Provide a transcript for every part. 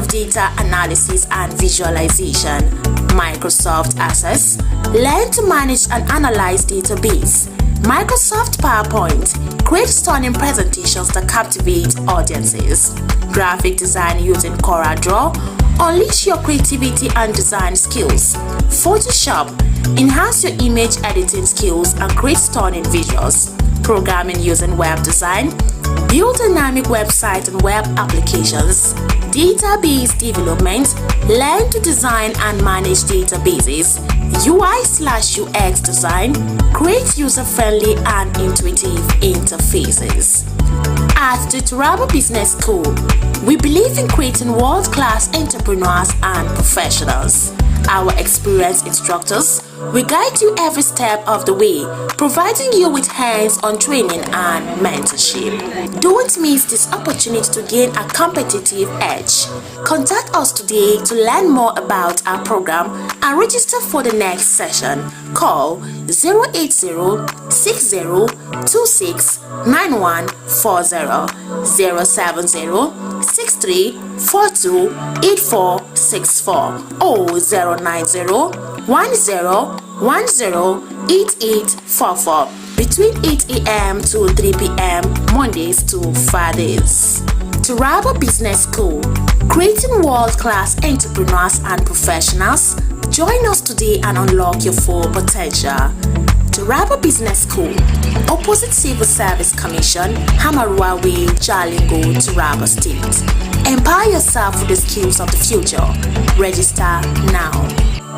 of data analysis and visualization, Microsoft Access, learn to manage and analyze database, Microsoft PowerPoint, create stunning presentations that captivate audiences, graphic design using CorelDRAW, unleash your creativity and design skills, Photoshop, enhance your image editing skills and create stunning visuals, programming using web design, build dynamic websites and web applications, database development, learn to design and manage databases, UI/UX design, create user-friendly and intuitive interfaces. At the Turabo Business School, we believe in creating world-class entrepreneurs and professionals. Our experienced instructors will guide you every step of the way, providing you with hands-on training and mentorship. Don't miss this opportunity to gain a competitive edge. Contact us today to learn more about our program and register for the next session. Call 080-6026-9140, 070-6342-8464 or 090-108844 between 8 a.m. to 3 p.m. Mondays to Fridays. Turabo Business School, creating world-class entrepreneurs and professionals. Join us today and unlock your full potential. Turabo Business School, opposite Civil Service Commission, Hamarua Way, Jalingo, Turabo State. Empower yourself with the skills of the future. Register now.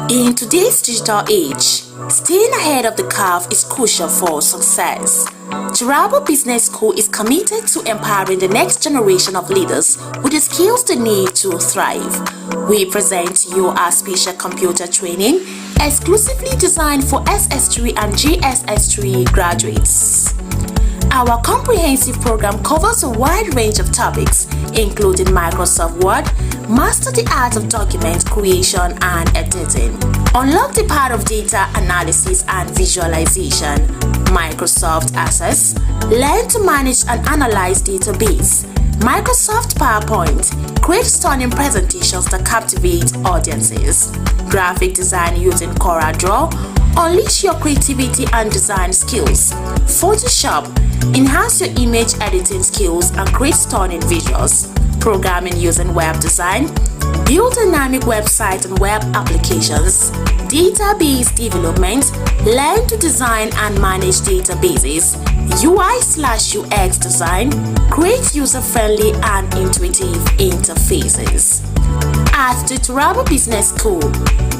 In today's digital age, staying ahead of the curve is crucial for success. Turabo Business School is committed to empowering the next generation of leaders with the skills they need to thrive. We present to you our special computer training exclusively designed for SS3 and GSS3 graduates. Our comprehensive program covers a wide range of topics, including Microsoft Word, master the art of document creation and editing, unlock the power of data analysis and visualization, Microsoft Access, learn to manage and analyze database, Microsoft PowerPoint, create stunning presentations that captivate audiences, graphic design using CorelDRAW, unleash your creativity and design skills, Photoshop, enhance your image editing skills and create stunning visuals, programming using web design, build dynamic websites and web applications, database development, learn to design and manage databases, UI/UX design, create user-friendly and intuitive interfaces. At the Turabo Business School,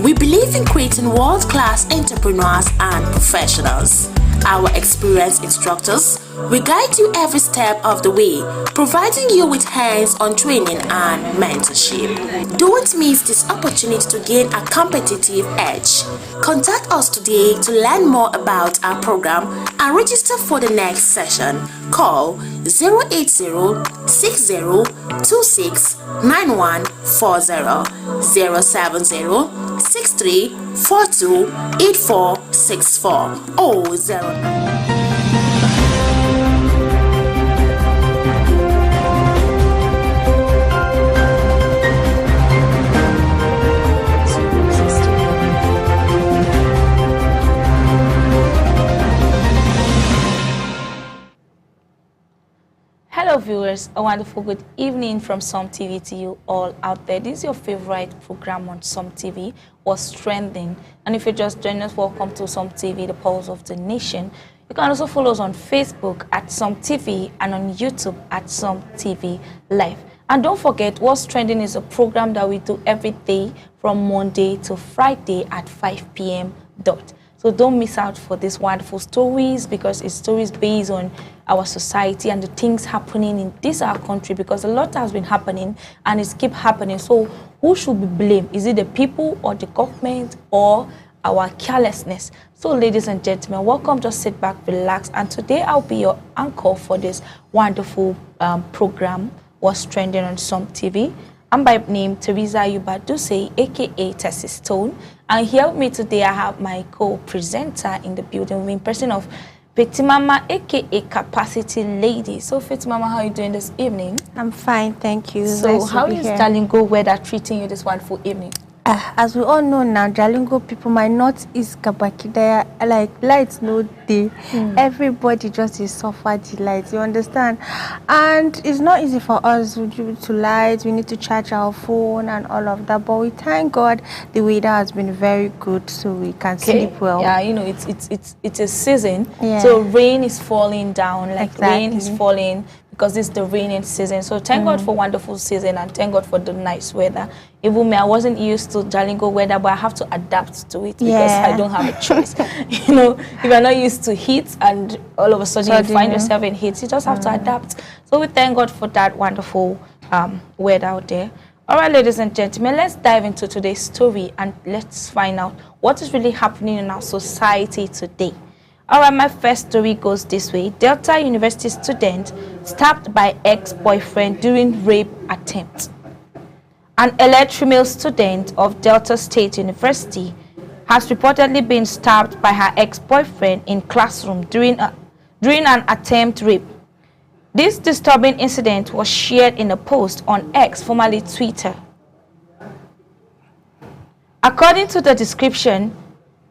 we believe in creating world-class entrepreneurs and professionals. Our experienced instructors will guide you every step of the way, providing you with hands-on training and mentorship. Don't miss this opportunity to gain a competitive edge. Contact us today to learn more about our program and register for the next session. Call 080-6026-9140, 070-6342-8464 or 09. Hello viewers, a wonderful good evening from Some TV to you all out there. This is your favorite program on Some TV, What's Trending. And if you're just joining us, welcome to Some TV, the pulse of the nation. You can also follow us on Facebook at Some TV and on YouTube at Some TV Live. And don't forget, What's Trending is a program that we do every day from Monday to Friday at 5 p.m. dot. So don't miss out for these wonderful stories, because it's stories based on our society and the things happening in this our country, because a lot has been happening and it's keep happening. So who should be blamed? Is it the people or the government or our carelessness? So ladies and gentlemen, welcome. Just sit back, relax, and today I'll be your anchor for this wonderful program, What's Trending on Some TV. I'm by name Teresa Yubaduse, aka Tessie Stone, and here with me today I have my co-presenter in the building, in person of Petit Mama, aka Capacity Lady. So, Petit Mama, how are you doing this evening? I'm fine, thank you. So, nice how is Jalingo weather treating you this wonderful evening? As we all know now, Jalingo people, my northeast Kabakidaya, like lights no day. Everybody just is suffer the lights, you understand? And it's not easy for us to light. We need to charge our phone and all of that. But we thank God the weather has been very good, so we can sleep well. Yeah, you know, it's a season. Yeah. So rain is falling down, like Exactly. rain is falling because it's the raining season. So thank God for wonderful season and thank God for the nice weather. Even me, I wasn't used to Jalingo weather, but I have to adapt to it because I don't have a choice. You know, if you're not used to heat and all of a sudden you find yourself in heat, you just have to adapt. So we thank God for that wonderful weather out there. All right, ladies and gentlemen, let's dive into today's story and let's find out what is really happening in our society today. All right, my first story goes this way. Delta University student stabbed by ex-boyfriend during rape attempt. An elite female student of Delta State University has reportedly been stabbed by her ex-boyfriend in classroom during an attempt rape. This disturbing incident was shared in a post on X, formerly Twitter. According to the description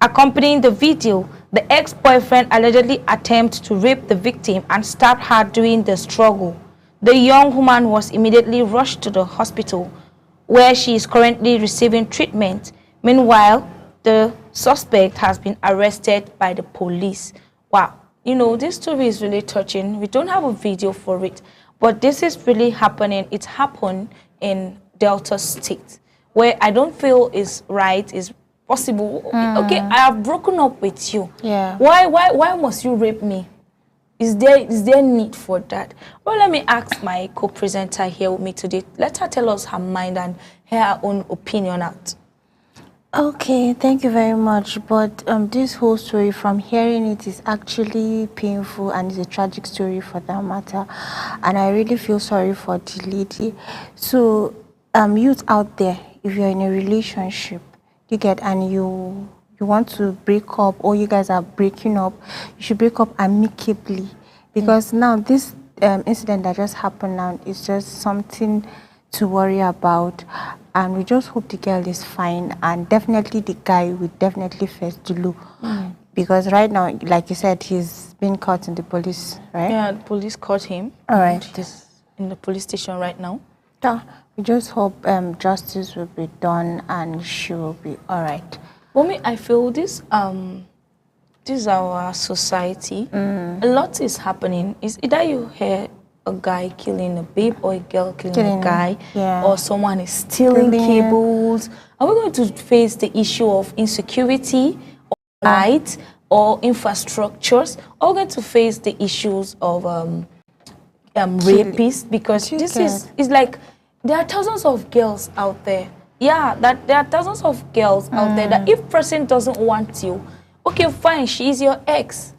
accompanying the video, the ex-boyfriend allegedly attempted to rape the victim and stabbed her during the struggle. The young woman was immediately rushed to the hospital, where she is currently receiving treatment. Meanwhile, the suspect has been arrested by the police. Wow. You know, this story is really touching. We don't have a video for it, but this is really happening. It happened in Delta State, where I don't feel is right, is possible. Okay, I have broken up with you. Yeah. Why must you rape me? Is there need for that? Well, let me ask my co-presenter here with me today. Let her tell us her mind and her own opinion out. Okay, thank you very much. But this whole story, from hearing it, is actually painful and it's a tragic story for that matter. And I really feel sorry for the lady. So, youth out there, if you're in a relationship, you get and you want to break up, or you guys are breaking up, you should break up amicably, because now this incident that just happened now is just something to worry about, and we just hope the girl is fine, and definitely the guy will definitely face the law, because right now, like you said, he's been caught in the police, right? Yeah, the police caught him. All right. He's in the police station right now. Yeah, we just hope justice will be done and she will be all right. For me, I feel this is our society. A lot is happening. It's either you hear a guy killing a babe or a girl killing a guy, or someone is stealing cables. Are we going to face the issue of insecurity or light or infrastructures? Or are we going to face the issues of rapists? Because this is like, there are thousands of girls out there. Yeah, that there are thousands of girls out there that if person doesn't want you, okay, fine, she is your ex.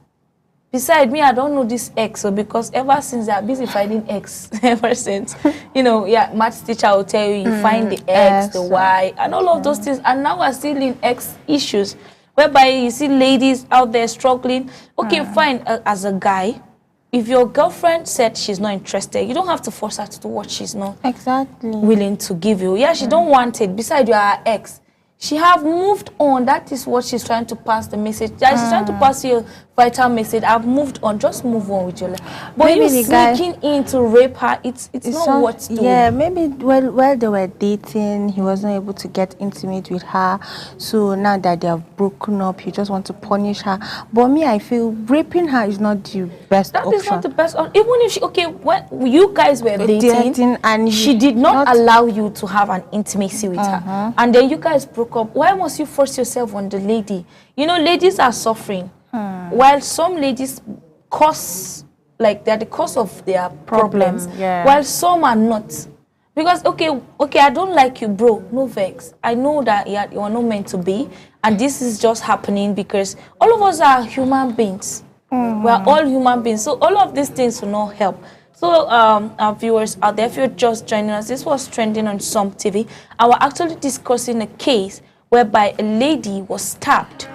Beside me, I don't know this ex, so because ever since they're busy finding ex, ever since, you know, yeah, maths teacher will tell you, you find the X, the Y, and all of those things. And now we're still in ex issues, whereby you see ladies out there struggling. Okay, fine, as a guy, if your girlfriend said she's not interested, you don't have to force her to do what she's not willing to give you. Yeah, she don't want it. Besides, you are her ex. She have moved on. That is what she's trying to pass the message. She's trying to pass you a vital message. I've moved on. Just move on with your life. But maybe you sneaking in to rape her, it's not what's doing. Yeah, maybe while they were dating, he wasn't able to get intimate with her. So now that they have broken up, he just want to punish her. But me, I feel raping her is not the best option. That is not the best option. Even if she, okay, when you guys were dating and she did not allow you to have an intimacy with her, and then you guys broke up, why must you force yourself on the lady? You know, ladies are suffering. While some ladies cause, like they're the cause of their problems, while some are not. Because, okay, I don't like you, bro, no vex. I know that you are not meant to be, and this is just happening because all of us are human beings. We are all human beings, so all of these things will not help. So, our viewers out there, if you're just joining us, this was trending on Some TV. I was actually discussing a case whereby a lady was stabbed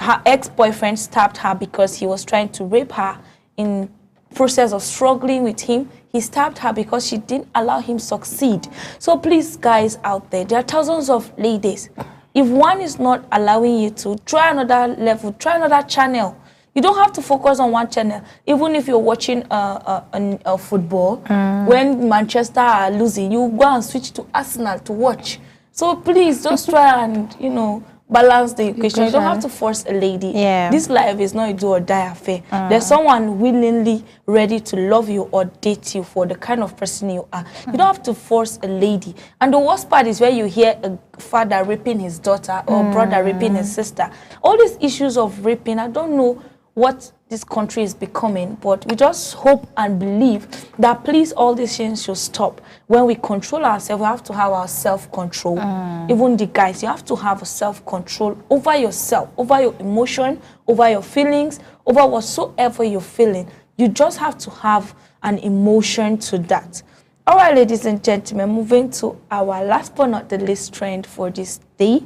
her ex-boyfriend stabbed her because he was trying to rape her. In process of struggling with him, he stabbed her because she didn't allow him succeed. So please, guys out there are thousands of ladies. If one is not allowing you to, try another level, try another channel. You don't have to focus on one channel. Even if you're watching a football, when Manchester are losing, you go and switch to Arsenal to watch. So please, just try and, you know, balance the equation. You don't have to force a lady. Yeah. This life is not a do or die affair. There's someone willingly ready to love you or date you for the kind of person you are. You don't have to force a lady. And the worst part is where you hear a father raping his daughter or brother raping his sister. All these issues of raping, I don't know what this country is becoming, but we just hope and believe that please all these things should stop. When we control ourselves, we have to have our self-control. Even the guys, you have to have a self-control over yourself, over your emotion, over your feelings, over whatsoever you're feeling. You just have to have an emotion to that. All right, ladies and gentlemen, moving to our last but not the least trend for this day.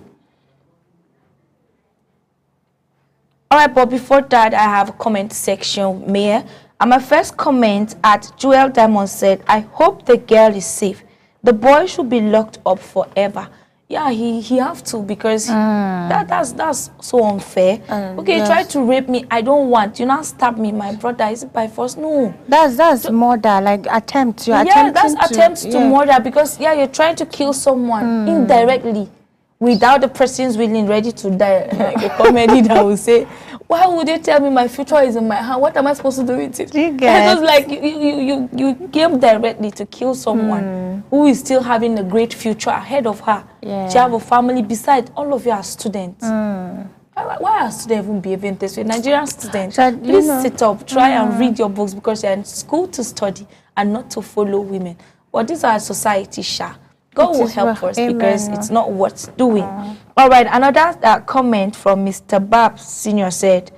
All right, but before that, I have a comment section, Mayor. And my first comment at Joel Diamond said, I hope the girl is safe. The boy should be locked up forever. Yeah, he have to, because that's so unfair. Okay, yes. Try to rape me. I don't want. You not stab me, my brother. Is it by force? No. That's murder, like attempt. You're that's attempt to murder, because you're trying to kill someone indirectly, without the person's willing, ready to die. Like a comedy that will say, why would you tell me my future is in my hand? What am I supposed to do with it? It's just like you came directly to kill someone who is still having a great future ahead of her. Yeah. She have a family. Besides, all of you are students. Why are students even behaving this way? Nigerian students, please sit up, try and read your books, because you're in school to study and not to follow women. But these are society, Sha. God will help us, because it's not worth doing. All right, another comment from Mr. Babs Senior said,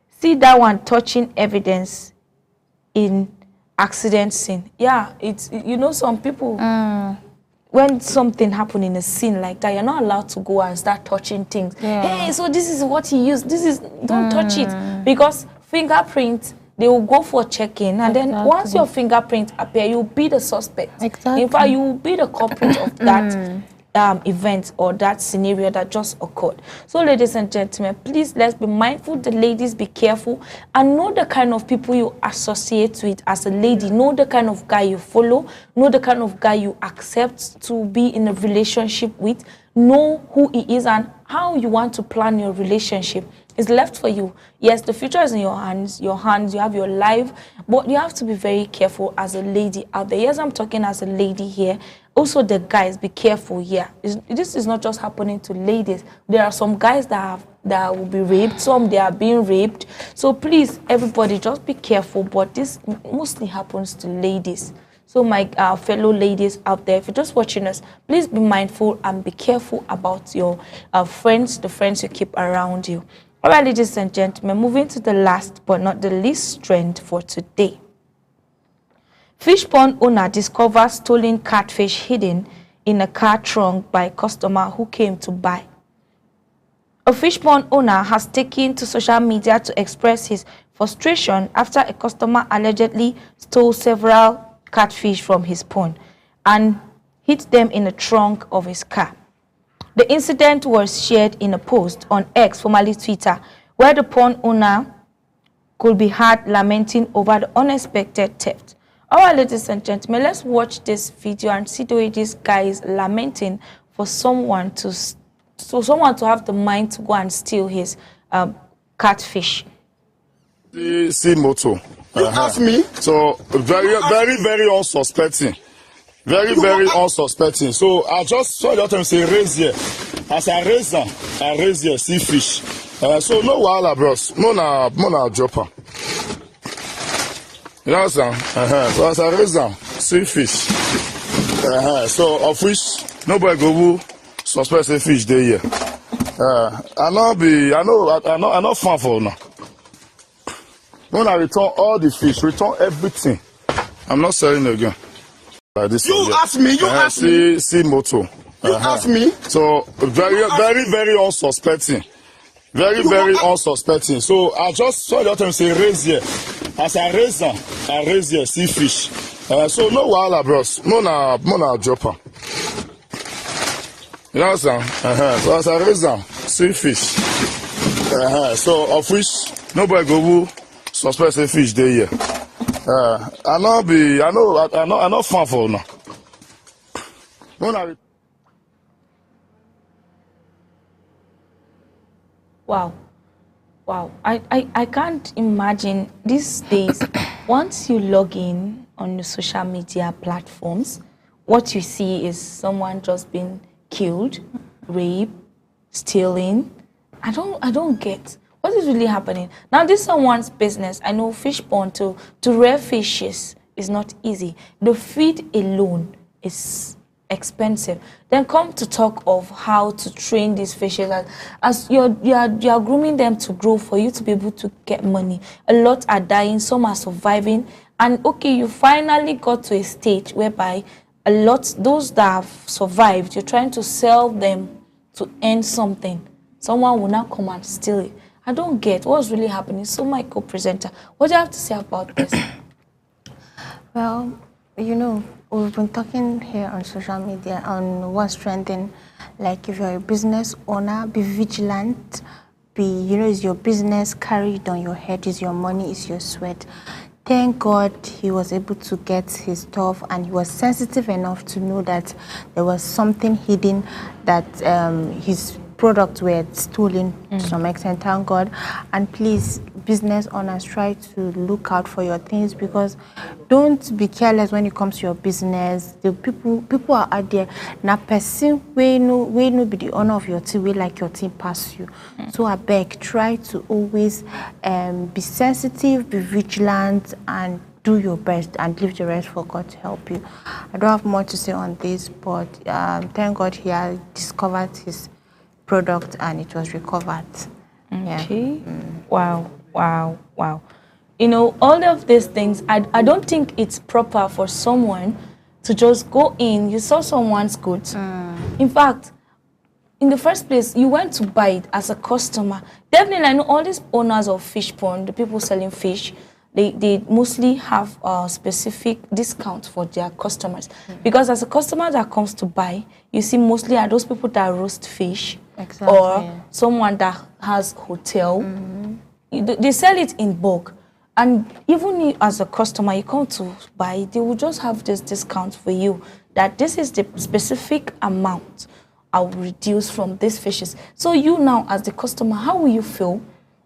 see that one touching evidence in accident scene. Yeah, it's, you know, some people, when something happened in a scene like that, you're not allowed to go and start touching things. Hey, so this is what he used. This is, don't touch it, because fingerprint, they will go for checking, and then once your fingerprint appear, you'll be the suspect. In fact, you will be the culprit of that event or that scenario that just occurred. So, ladies and gentlemen, please, let's be mindful. The ladies, be careful and know the kind of people you associate with as a lady. Know the kind of guy you follow. Know the kind of guy you accept to be in a relationship with. Know who he is and how you want to plan your relationship. It's left for you. Yes, the future is in your hands. You have your life, but you have to be very careful as a lady out there. Yes, I'm talking as a lady here. Also, the guys, be careful here. This is not just happening to ladies. There are some guys that will be raped. Some, they are being raped. So please, everybody, just be careful. But this mostly happens to ladies. So my fellow ladies out there, if you're just watching us, please be mindful and be careful about your friends, the friends you keep around you. All right, ladies and gentlemen, moving to the last but not the least trend for today. Fish pond owner discovers stolen catfish hidden in a car trunk by a customer who came to buy. A fish pond owner has taken to social media to express his frustration after a customer allegedly stole several catfish from his pond and hid them in the trunk of his car. The incident was shared in a post on X, formerly Twitter, where the pond owner could be heard lamenting over the unexpected theft. All right, ladies and gentlemen, let's watch this video and see the way this guy is lamenting for someone to have the mind to go and steal his catfish. See moto. You asked me? So very unsuspecting. Very unsuspecting. So I just saw the time say raise here. As I raise here, see fish. So no wahala, bros. Mona dropper. You understand? So as I raise them, see fish. So of which nobody go suspect say fish there here. I know fun for now. When I return all the fish, return everything. I'm not selling again. This you asked me. You asked me. See moto. You asked me. So very unsuspecting. very, very unsuspecting. So I just saw the other time say raise here. As I raise here, see fish. So no wahala, bros. Mona dropper. You know what I'm saying? So as I raise them, see fish. So of which nobody go who suspect say fish dey here. I know fan for now. Wow. Wow. I can't imagine these days, once you log in on the social media platforms, what you see is someone just being killed, raped, stealing. I don't get what is really happening. Now this is someone's business. I know fish pond to rear fishes is not easy. The feed alone is expensive. Then come to talk of how to train these fishes as you're grooming them to grow for you to be able to get money. A lot are dying, some are surviving, and okay, you finally got to a stage whereby a lot, those that have survived, you're trying to sell them to earn something. Someone will now come and steal it. I don't get what's really happening. So my co-presenter, what do you have to say about this? Well, you know, we've been talking here on social media on what's trending. Like if you're a business owner, be vigilant. It's your business, carry it on your head, it's your money, it's your sweat. Thank God he was able to get his stuff, and he was sensitive enough to know that there was something hidden, that his products were stolen to some extent. Thank God. And please, business owners, try to look out for your things, because don't be careless when it comes to your business. The people are out there. Now, person we no be the owner of your team, we like your team pass you. So I beg, try to always be sensitive, be vigilant, and do your best, and leave the rest for God to help you. I don't have more to say on this, but thank God he had discovered his product and it was recovered. Okay. Wow. You know, all of these things, I don't think it's proper for someone to just go in. You saw someone's goods. In fact, in the first place, you went to buy it as a customer. Definitely, I know all these owners of fish pond, the people selling fish, they mostly have a specific discount for their customers. Because as a customer that comes to buy, you see mostly are those people that roast fish. Exactly. Or someone that has hotel. They sell it in bulk. And even as a customer, you come to buy, they will just have this discount for you, that this is the specific amount I will reduce from these fishes. So you now, as the customer, how will you feel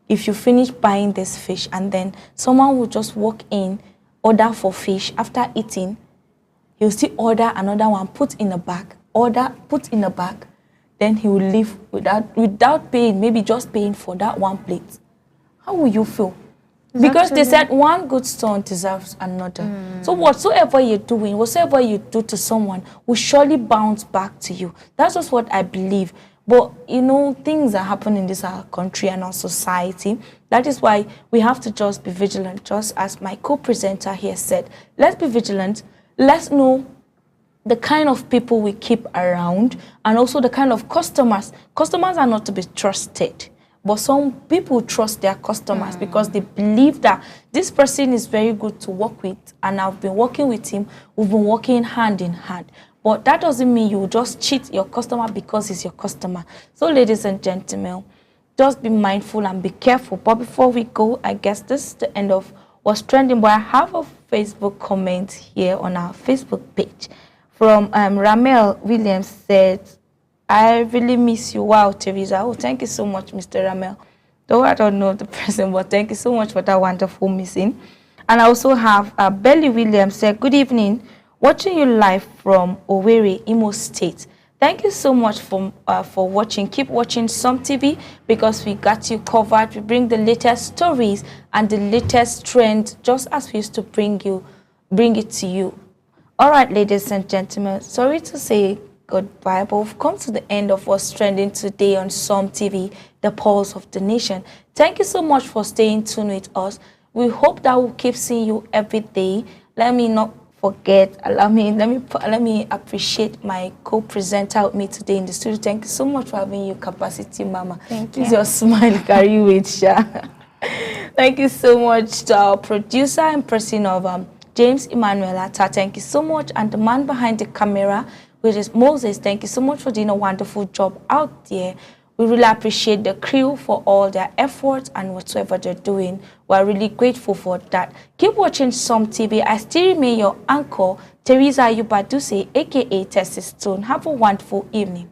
if you finish buying this fish and then someone will just walk in, order for fish, after eating, he'll still order another one, put in a bag, then he will leave without paying, maybe just paying for that one plate. How will you feel? Because they said one good stone deserves another. So whatsoever you're doing, whatsoever you do to someone will surely bounce back to you. That's just what I believe. But, you know, things are happening in this our country and our society. That is why we have to just be vigilant, just as my co-presenter here said. Let's be vigilant. Let's know the kind of people we keep around, and also the kind of customers. Customers are not to be trusted. But some people trust their customers because they believe that this person is very good to work with, and I've been working with him. We've been working hand in hand. But that doesn't mean you just cheat your customer because he's your customer. So, ladies and gentlemen, just be mindful and be careful. But before we go, I guess this is the end of what's trending. But I have a Facebook comment here on our Facebook page from Ramel Williams said, I really miss you. Wow, Teresa. Oh, thank you so much, Mr. Ramel. Though I don't know the person, but thank you so much for that wonderful missing. And I also have Belly Williams said, good evening. Watching you live from Owerri, Imo State. Thank you so much for watching. Keep watching Some TV because we got you covered. We bring the latest stories and the latest trends just as we used to bring it to you. All right, ladies and gentlemen, sorry to say goodbye, but we've come to the end of what's trending today on Some TV, the pulse of the nation. Thank you so much for staying tuned with us. We hope that we'll keep seeing you every day. Let me not forget, let me appreciate my co-presenter with me today in the studio. Thank you so much for having your capacity, Mama. Thank you. It's your smile carry with Sha. Thank you so much to our producer and person of James Emmanuel Atta. Thank you so much, and the man behind the camera, which is Moses. Thank you so much for doing a wonderful job out there. We really appreciate the crew for all their efforts and whatsoever they're doing. We're really grateful for that. Keep watching Some TV. I still remain your anchor, Teresa Ayubaduse, aka Tessie Stone. Have a wonderful evening.